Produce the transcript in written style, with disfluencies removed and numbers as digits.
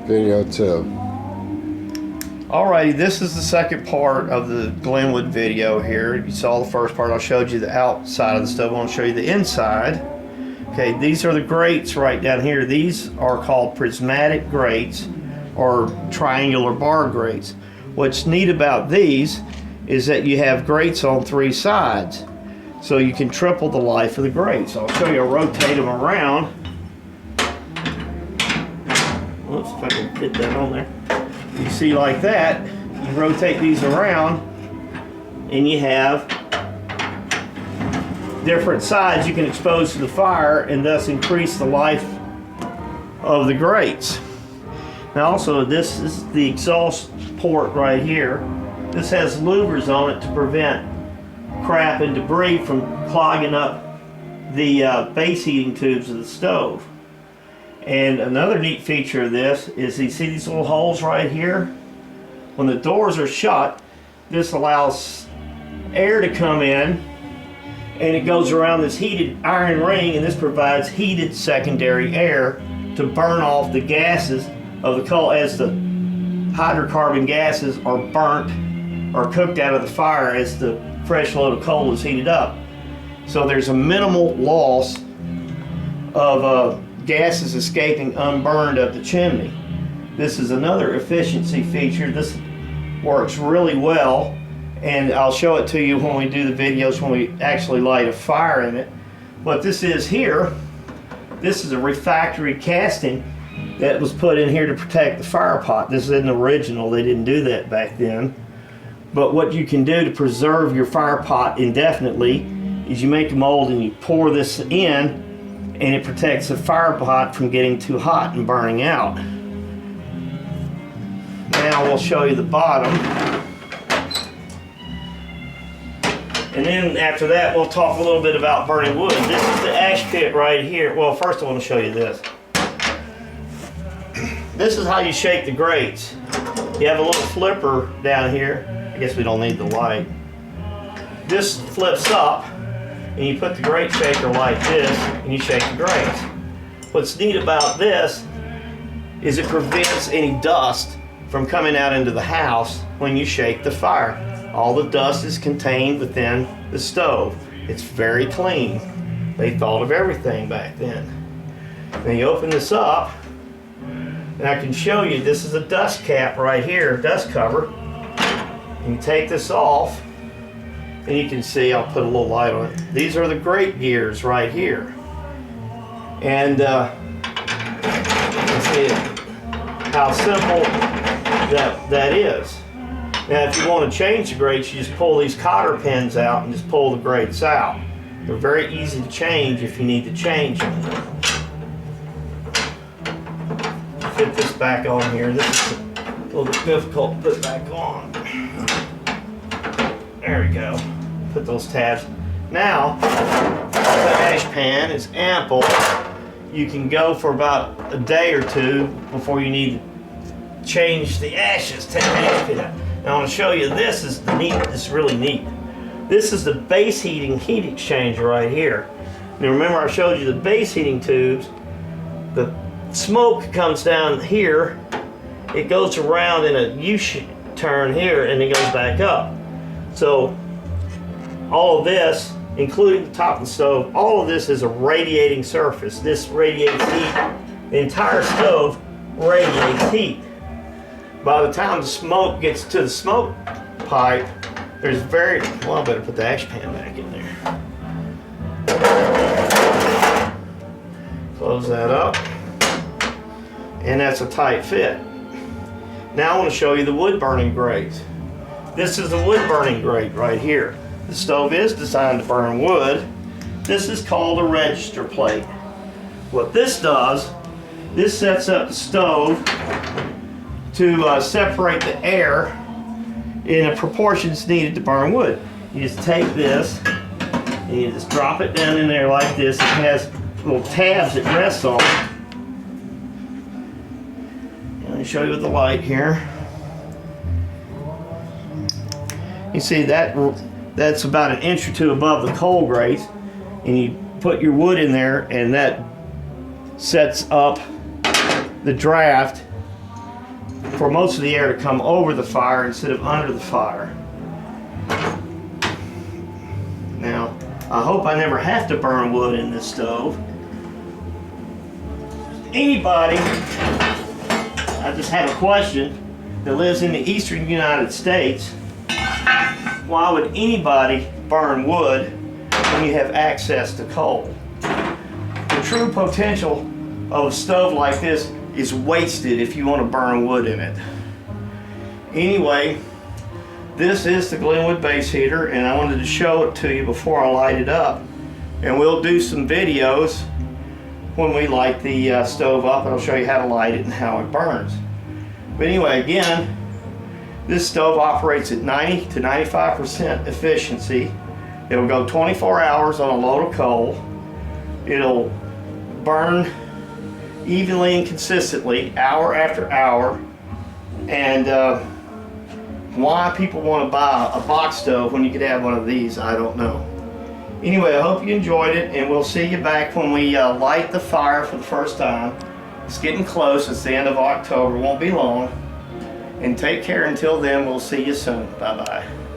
video too. Alrighty, this is the second part of the Glenwood video here. You saw the first part. I showed you the outside of the stove. I want to show you the inside. Okay, these are the grates right down here. These are called prismatic grates or triangular bar grates. What's neat about these is that you have grates on three sides, so you can triple the life of the grates. I'll show you. I'll rotate them around. Oops, if I can get that on there. You see, like that, you rotate these around and you have different sides you can expose to the fire and thus increase the life of the grates. Now also, this is the exhaust port right here. This has louvers on it to prevent crap and debris from clogging up the base heating tubes of the stove. And another neat feature of this is you see these little holes right here? When the doors are shut, this allows air to come in and it goes around this heated iron ring, and this provides heated secondary air to burn off the gases of the coal as the hydrocarbon gases are burnt or cooked out of the fire as the fresh load of coal is heated up. So there's a minimal loss of gases escaping unburned up the chimney. This is another efficiency feature. This works really well, and I'll show it to you when we do the videos when we actually light a fire in it. What this is here, this is a refractory casting that was put in here to protect the fire pot. This isn't original, they didn't do that back then. But what you can do to preserve your fire pot indefinitely is you make a mold and you pour this in, and it protects the fire pot from getting too hot and burning out. Now we'll show you the bottom. And then after that, we'll talk a little bit about burning wood. This is the ash pit right here. Well, first I want to show you this. This is how you shake the grates. You have a little flipper down here. I guess we don't need the light. This flips up, and you put the grate shaker like this, and you shake the grates. What's neat about this is it prevents any dust from coming out into the house when you shake the fire. All the dust is contained within the stove. It's very clean. They thought of everything back then. Now you open this up, and I can show you, this is a dust cap right here, dust cover. And you take this off, and you can see, I'll put a little light on it. These are the grate gears right here. And you see how simple that is. Now if you want to change the grates, you just pull these cotter pins out and just pull the grates out. They're very easy to change if you need to change them. Fit this back on here. This is a little bit difficult to put back on. There we go. Put those tabs. Now, the ash pan is ample. You can go for about a day or two before you need to change the ashes. Take the ash pan out. Now I want to show you, this is really neat. This is the base heating heat exchanger right here. Now remember, I showed you the base heating tubes. The smoke comes down here. It goes around in a U-turn here, and it goes back up. So all of this, including the top of the stove, all of this is a radiating surface. This radiates heat. The entire stove radiates heat. By the time the smoke gets to the smoke pipe, there's very, well, I better put the ash pan back in there. Close that up. And that's a tight fit. Now I want to show you the wood burning grate. This is the wood burning grate right here. The stove is designed to burn wood. This is called a register plate. What this does, this sets up the stove to separate the air in a proportions needed to burn wood. You just take this and you just drop it down in there like this. It has little tabs it rests on. Let me show you with the light here. You see that's about an inch or two above the coal grate, and you put your wood in there, and that sets up the draft for most of the air to come over the fire instead of under the fire. Now, I hope I never have to burn wood in this stove. Anybody, I just have a question, that lives in the eastern United States, why would anybody burn wood when you have access to coal? The true potential of a stove like this is wasted if you want to burn wood in it. Anyway, this is the Glenwood Base Heater, and I wanted to show it to you before I light it up. And we'll do some videos when we light the stove up, and I'll show you how to light it and how it burns. But anyway, again, this stove operates at 90 to 95% efficiency. It'll go 24 hours on a load of coal. It'll burn evenly and consistently, hour after hour. And why people want to buy a box stove when you could have one of these, I don't know. Anyway, I hope you enjoyed it, and we'll see you back when we light the fire for the first time. It's getting close. It's the end of October. Won't be long. And take care until then. We'll see you soon. Bye-bye.